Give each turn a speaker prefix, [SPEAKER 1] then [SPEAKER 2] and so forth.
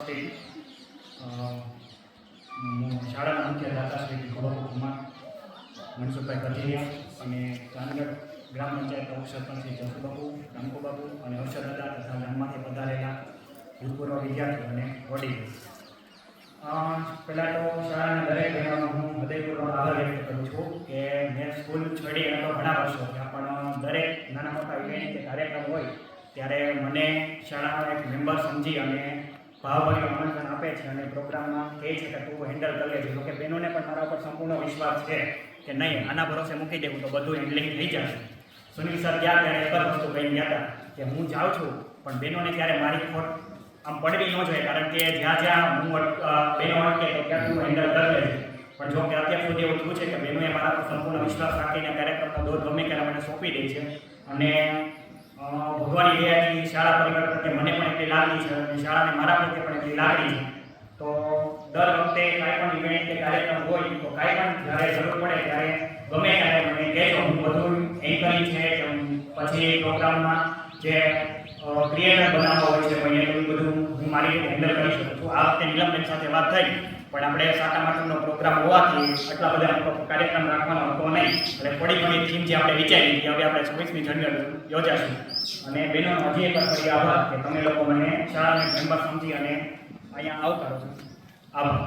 [SPEAKER 1] શાળાના મુખ્ય દાતા શ્રી ગોરખ કુમાર મનસુખભાઈ કથિરિયા અને ચાંદગઢ ગ્રામ પંચાયત ઉપસરપંચ શ્રી જસુબાબુ રામકોબાબુ અને હર્ષદાદા તથા ગામમાંથી પધારેલા ભૂતપૂર્વ વિદ્યાર્થીઓ અને વડીલો. પહેલાં તો શાળાના દરેક બહેનોનો હું હૃદયપૂર્વક આભાર વ્યક્ત કરું છું કે મેં સ્કૂલ છોડી એમ તો ઘણા વર્ષો થયા, પણ દરેક નાના મોટા ઇવેન્ટ કે કાર્યક્રમ હોય ત્યારે મને શાળાનો એક મેમ્બર સમજી અને ભાવભર્યું આમંત્રણ આપે છે અને પ્રોગ્રામમાં કહે છે કે તું હેન્ડલ કરી લેજો. જો કે બહેનોને પણ મારા ઉપર સંપૂર્ણ વિશ્વાસ છે કે નહીં, આના ભરોસે મૂકી દેવું તો બધું હેન્ડલિંગ થઈ જશે. સુનિલ સર ગયા ત્યારે એક જ વસ્તુ કહીને ગયા હતા કે હું જાઉં છું પણ બહેનોને ત્યારે મારી ખોટ આમ પડવી ન જોઈએ, કારણ કે જ્યાં જ્યાં હું બહેનો અટકે તો ત્યાં તું હેન્ડલ કરી લેજે. પણ જો કે અત્યાર સુધી એવું થયું છે કે બહેનોએ મારા પર સંપૂર્ણ વિશ્વાસ રાખીને કાર્યક્રમનો દોર ગમે ત્યારે મને સોંપી દે છે અને ભગવાનની દયાથી શાળા પરિવાર પ્રત્યે મને પણ એટલી લાગણી છે અને શાળાને મારા પ્રત્યે પણ એટલી લાગણી છે. તો દર વખતે કાંઈ પણ ઇવેન્ટ કે કાર્યક્રમ હોય તો કાંઈ પણ જ્યારે જરૂર પડે ત્યારે ગમે ત્યારે મને કહેજો. હું બધું એન્કરિંગ છે કે પછી પ્રોગ્રામમાં જે ક્રિએટર બનાવવા હોય છે મને એવું બધું હું મારી રીતે હેન્ડલ કરી શકું છું. આ વખતે નીલમબેન સાથે વાત થઈ પણ આપણે સાટા માટમનો પ્રોગ્રામ હોવાથી આટલા બધા કાર્યક્રમ રાખવાનો હતો નહીં, એટલે થોડી ઘણી થીમ જે આપણે વિચારી કે હવે આપણે 26મી જાન્યુઆરી યોજાશું. અને બહેનોનો હજી એક વાર ફરી આભાર કે તમે લોકો મને શાળાને મેમ્બર સમજી અને અહીંયા આવકારો છો. આભાર.